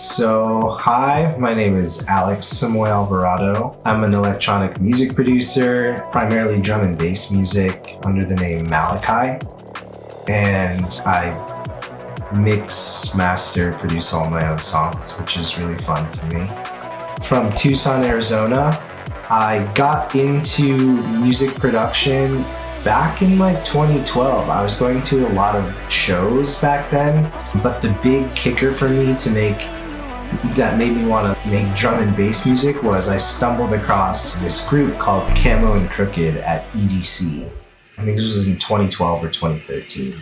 Hi, my name is Alex Samoy Alvarado. I'm an electronic music producer, primarily drum and bass music under the name Malachi. And I mix, master, produce all my own songs, which is really fun for me. From Tucson, Arizona, I got into music production back in 2012. I was going to a lot of shows back then, but the big kicker for me that made me want to make drum and bass music was I stumbled across this group called Camo and Crooked at EDC. I think this was in 2012 or 2013.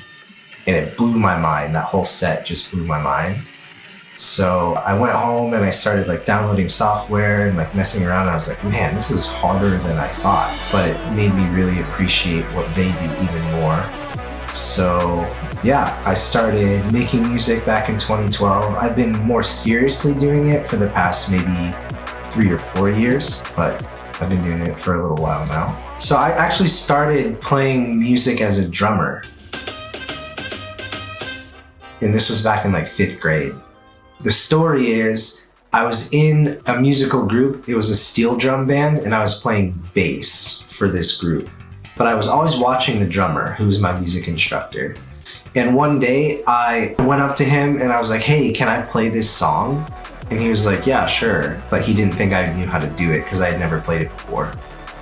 And it blew my mind. That whole set just blew my mind. So I went home and I started downloading software and messing around. I was like, man, this is harder than I thought. But it made me really appreciate what they do even more. So yeah, I started making music back in 2012. I've been more seriously doing it for the past maybe 3 or 4 years, but I've been doing it for a little while now. So I actually started playing music as a drummer. And this was back in 5th grade. The story is I was in a musical group. It was a steel drum band and I was playing bass for this group. But I was always watching the drummer, who was my music instructor. And one day I went up to him and I was like, hey, can I play this song? And he was like, yeah, sure. But he didn't think I knew how to do it because I had never played it before.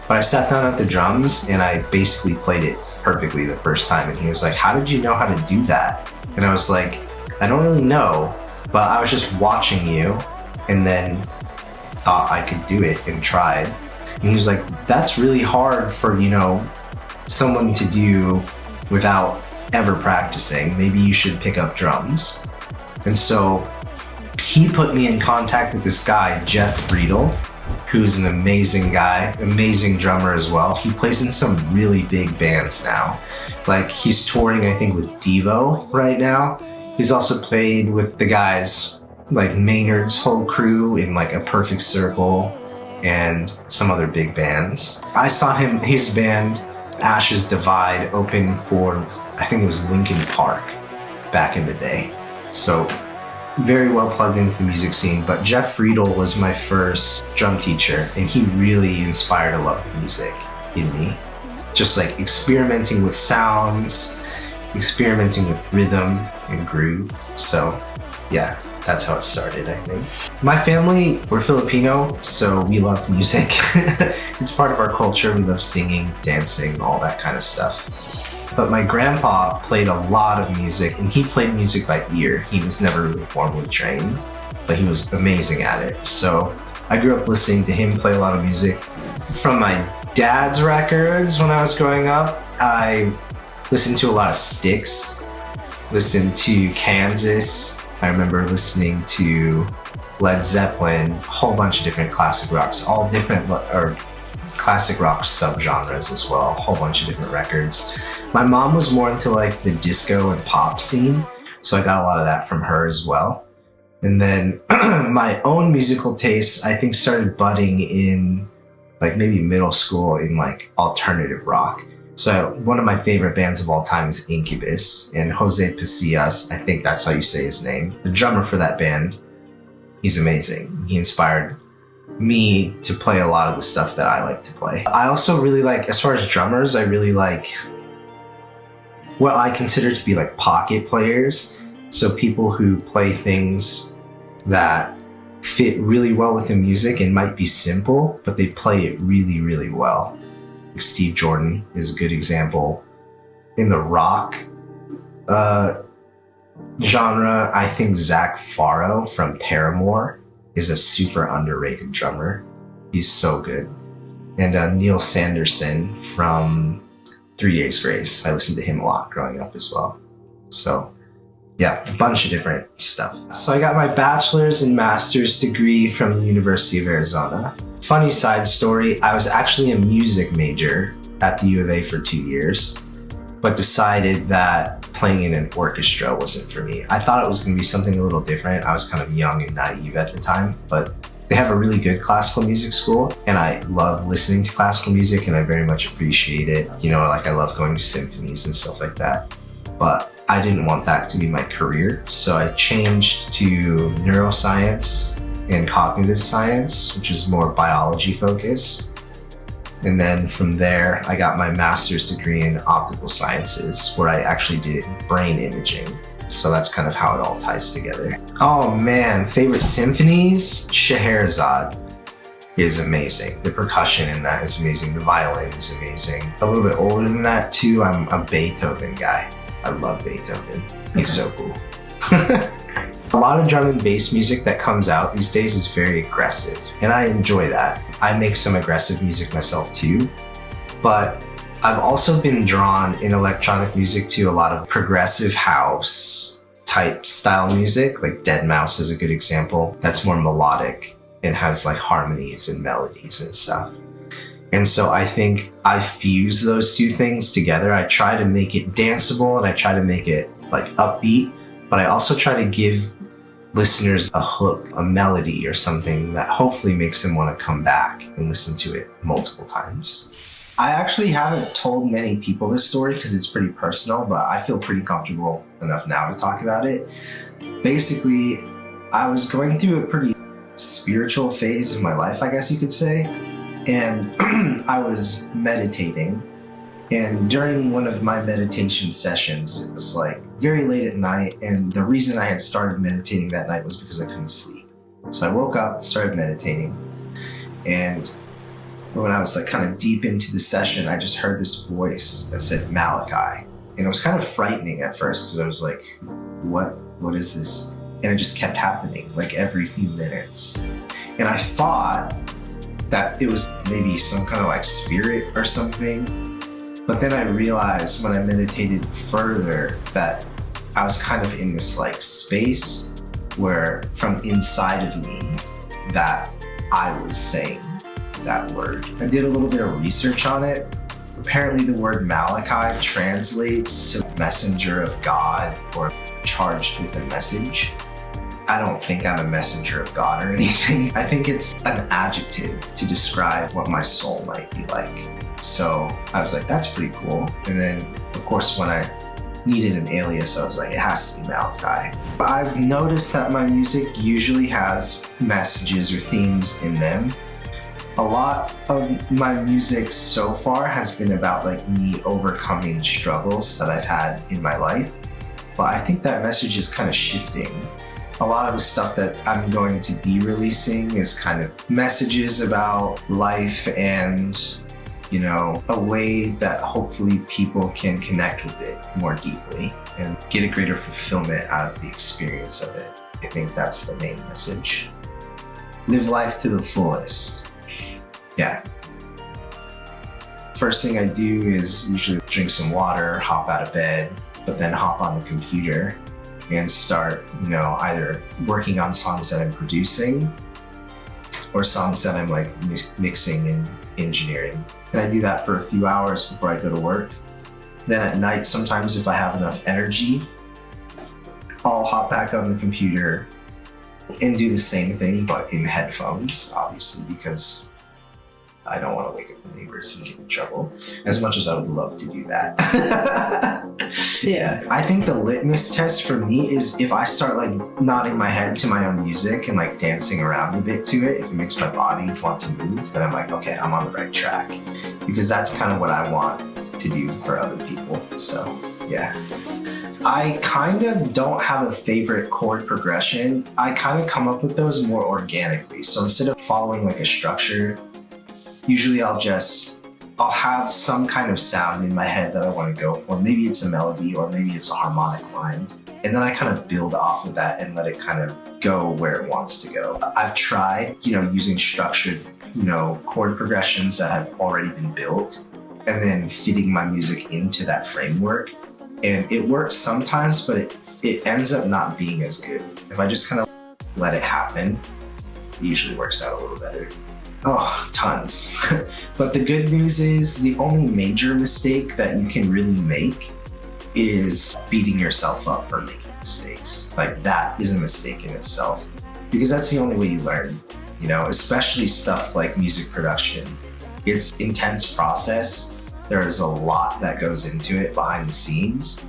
But I sat down at the drums and I basically played it perfectly the first time. And he was like, how did you know how to do that? And I was like, I don't really know, but I was just watching you and then thought I could do it and tried. And he was like, that's really hard for, someone to do without ever practicing. Maybe you should pick up drums. And so he put me in contact with this guy, Jeff Friedel, who's an amazing guy, amazing drummer as well. He plays in some really big bands now. He's touring, I think, with Devo right now. He's also played with the guys like Maynard's whole crew in A Perfect Circle and some other big bands. I saw his band, Ashes Divide, open for, I think it was Linkin Park back in the day. So very well plugged into the music scene. But Jeff Friedel was my first drum teacher and he really inspired a love of music in me. Just experimenting with sounds, experimenting with rhythm and groove. So yeah, that's how it started, I think. My family, we're Filipino, so we love music. It's part of our culture. We love singing, dancing, all that kind of stuff. But my grandpa played a lot of music and he played music by ear. He was never really formally trained, but he was amazing at it. So I grew up listening to him play a lot of music. From my dad's records when I was growing up, I listened to a lot of Styx, listened to Kansas. I remember listening to Led Zeppelin, a whole bunch of different classic rocks, all different or classic rock subgenres as well, a whole bunch of different records. My mom was more into the disco and pop scene, so I got a lot of that from her as well. And then my own musical tastes, I think, started budding in maybe middle school in alternative rock. So one of my favorite bands of all time is Incubus, and Jose Pasillas, I think that's how you say his name, the drummer for that band. He's amazing. He inspired me to play a lot of the stuff that I like to play. I also really as far as drummers, I really like what I consider to be pocket players. So people who play things that fit really well with the music and might be simple, but they play it really, really well. Steve Jordan is a good example. In the rock genre, I think Zach Farro from Paramore is a super underrated drummer. He's so good. And Neil Sanderson from 3 Days Grace. I listened to him a lot growing up as well. So yeah, a bunch of different stuff. So I got my bachelor's and master's degree from the University of Arizona. Funny side story, I was actually a music major at the U of A for 2 years, but decided that playing in an orchestra wasn't for me. I thought it was gonna be something a little different. I was kind of young and naive at the time, but they have a really good classical music school and I love listening to classical music and I very much appreciate it. I love going to symphonies and stuff like that. But I didn't want that to be my career. So I changed to neuroscience and cognitive science, which is more biology focused. And then from there, I got my master's degree in optical sciences, where I actually did brain imaging. So that's kind of how it all ties together. Oh man, favorite symphonies? Scheherazade is amazing. The percussion in that is amazing. The violin is amazing. A little bit older than that too, I'm a Beethoven guy. I love Beethoven. He's so cool. A lot of drum and bass music that comes out these days is very aggressive, and I enjoy that. I make some aggressive music myself too, but I've also been drawn in electronic music to a lot of progressive house type style music, like deadmau5 is a good example. That's more melodic and has like harmonies and melodies and stuff. And so I think I fuse those two things together. I try to make it danceable and I try to make it like upbeat, but I also try to give listeners a hook, a melody or something that hopefully makes them want to come back and listen to it multiple times. I actually haven't told many people this story because it's pretty personal, but I feel pretty comfortable enough now to talk about it. Basically, I was going through a pretty spiritual phase in my life, I guess you could say, and I was meditating. And during one of my meditation sessions, it was like very late at night, and the reason I had started meditating that night was because I couldn't sleep. So I woke up, started meditating, and when I was like kind of deep into the session, I just heard this voice that said Malachi. And it was kind of frightening at first because I was like, what is this? And it just kept happening like every few minutes. And I thought that it was maybe some kind of like spirit or something. But then I realized when I meditated further that I was kind of in this like space where from inside of me that I was saying that word. I did a little bit of research on it. Apparently the word Malachi translates to messenger of God or charged with a message. I don't think I'm a messenger of God or anything. I think it's an adjective to describe what my soul might be like. So I was like, that's pretty cool. And then of course when I needed an alias, I was like, it has to be Malachi. I've noticed that my music usually has messages or themes in them. A lot of my music so far has been about like me overcoming struggles that I've had in my life. But I think that message is kind of shifting. A lot of the stuff that I'm going to be releasing is kind of messages about life and, you know, a way that hopefully people can connect with it more deeply and get a greater fulfillment out of the experience of it. I think that's the main message. Live life to the fullest. Yeah. First thing I do is usually drink some water, hop out of bed, but then hop on the computer and start, you know, either working on songs that I'm producing or songs that I'm like mixing and engineering. And I do that for a few hours before I go to work. Then at night, sometimes if I have enough energy, I'll hop back on the computer and do the same thing, but in headphones, obviously, because I don't want to wake up the neighbors and get in trouble, as much as I would love to do that. Yeah. I think the litmus test for me is if I start like nodding my head to my own music and like dancing around a bit to it, if it makes my body want to move, then I'm like, okay, I'm on the right track. Because that's kind of what I want to do for other people. So, yeah. I kind of don't have a favorite chord progression. I kind of come up with those more organically. So instead of following like a structure, usually I'll have some kind of sound in my head that I want to go for. Maybe it's a melody or maybe it's a harmonic line. And then I kind of build off of that and let it kind of go where it wants to go. I've tried, you know, using structured, you know, chord progressions that have already been built and then fitting my music into that framework. And it works sometimes, but it ends up not being as good. If I just kind of let it happen, it usually works out a little better. Oh, tons. But the good news is the only major mistake that you can really make is beating yourself up for making mistakes. Like that is a mistake in itself, because that's the only way you learn, you know, especially stuff like music production. It's an intense process. There's a lot that goes into it behind the scenes.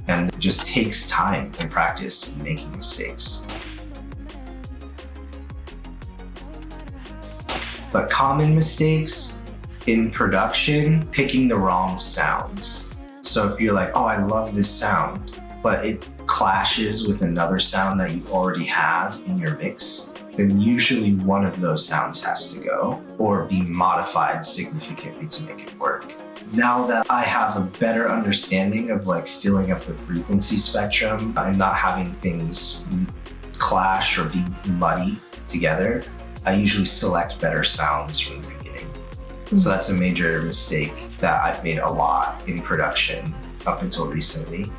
And it just takes time and practice and making mistakes. But common mistakes in production, picking the wrong sounds. So if you're like, oh, I love this sound, but it clashes with another sound that you already have in your mix, then usually one of those sounds has to go or be modified significantly to make it work. Now that I have a better understanding of like filling up the frequency spectrum and not having things clash or be muddy together, I usually select better sounds from the beginning. So that's a major mistake that I've made a lot in production up until recently.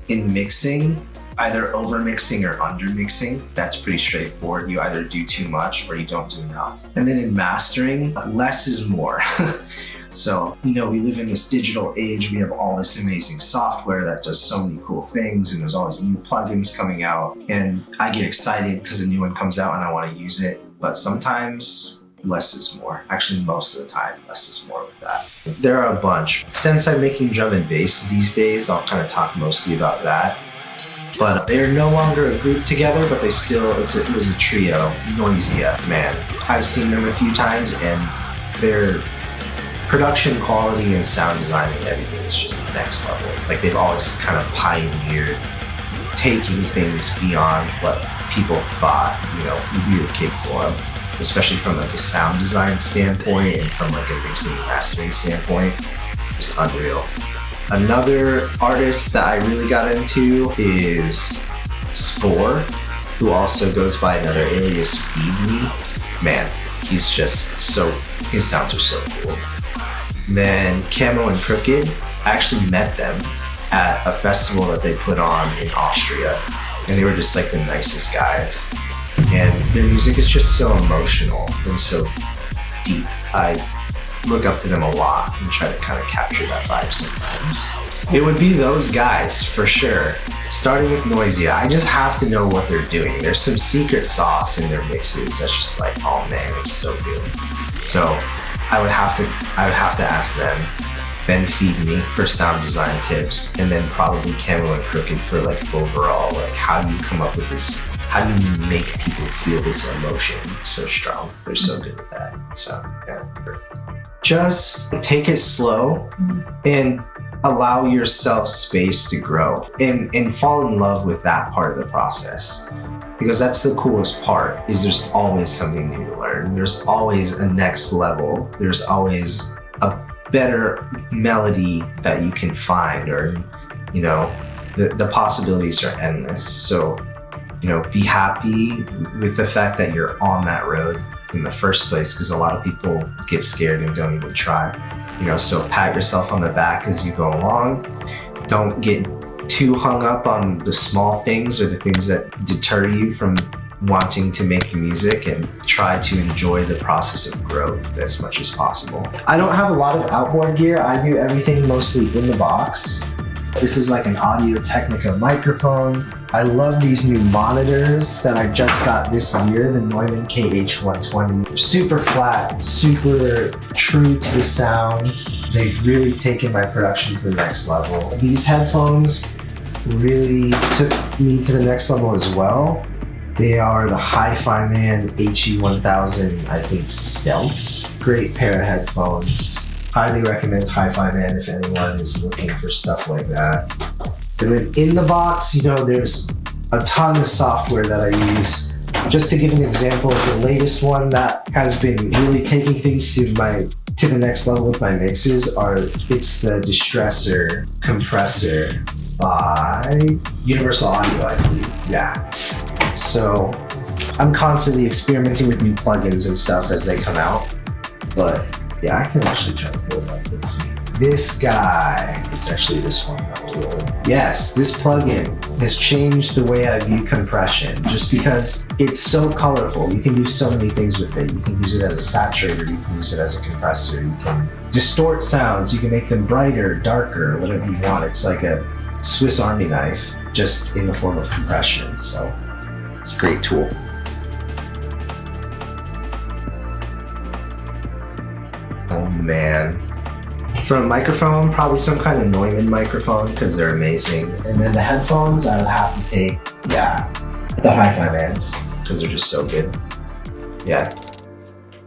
In mixing, either over mixing or under mixing, that's pretty straightforward. You either do too much or you don't do enough. And then in mastering, less is more. So, we live in this digital age. We have all this amazing software that does so many cool things, and there's always new plugins coming out. And I get excited because a new one comes out and I want to use it. But sometimes less is more. Actually, most of the time, less is more with that. There are a bunch. Since I'm making drum and bass these days, I'll kind of talk mostly about that. But they're no longer a group together, but it was a trio. Noisia, man. I've seen them a few times, and their production quality and sound design and everything is just next level. Like, they've always kind of pioneered taking things beyond what people thought, we were capable of, especially from like a sound design standpoint and from like a mixing and mastering standpoint. Just unreal. Another artist that I really got into is Spore, who also goes by another alias, Feed Me. Man, his sounds are so cool. Then Camo and Crooked, I actually met them at a festival that they put on in Austria, and they were just like the nicest guys. And their music is just so emotional and so deep. I look up to them a lot and try to kind of capture that vibe sometimes. It would be those guys for sure. Starting with Noisia, I just have to know what they're doing. There's some secret sauce in their mixes that's just like, oh man, it's so good. So I would have to ask them. Then Feed Me for sound design tips, and then probably Camo and Crooked for like overall, like how do you come up with this? How do you make people feel this emotion so strong? They're so good at that. So yeah. Just take it slow and allow yourself space to grow and fall in love with that part of the process. Because that's the coolest part, is there's always something new to learn. There's always a next level. There's always a better melody that you can find, or, the possibilities are endless. So, be happy with the fact that you're on that road in the first place, because a lot of people get scared and don't even try. So pat yourself on the back as you go along. Don't get too hung up on the small things or the things that deter you from wanting to make music, and try to enjoy the process of growth as much as possible. I don't have a lot of outboard gear. I do everything mostly in the box. This is like an Audio-Technica microphone. I love these new monitors that I just got this year, the Neumann KH120. Super flat, super true to the sound. They've really taken my production to the next level. These headphones really took me to the next level as well. They are the Hi-Fi Man HE1000, I think, Stealths. Great pair of headphones. Highly recommend Hi-Fi Man if anyone is looking for stuff like that. And then in the box, there's a ton of software that I use. Just to give an example, the latest one that has been really taking things to the next level with my mixes it's the Distressor Compressor by Universal Audio, I believe. Yeah. So I'm constantly experimenting with new plugins and stuff as they come out. But yeah, I can actually try to pull it up. Let's see. This guy, it's actually this one that will. Yes, this plugin has changed the way I view compression, just because it's so colorful. You can do so many things with it. You can use it as a saturator, you can use it as a compressor, you can distort sounds, you can make them brighter, darker, whatever you want. It's like a Swiss Army knife, just in the form of compression. So it's a great tool. Oh man. For a microphone, probably some kind of Neumann microphone because they're amazing. And then the headphones, I would have to take, the hi-fi bands because they're just so good. Yeah.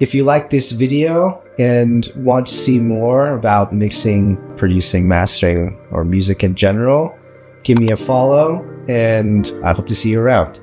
If you like this video and want to see more about mixing, producing, mastering, or music in general, give me a follow, and I hope to see you around.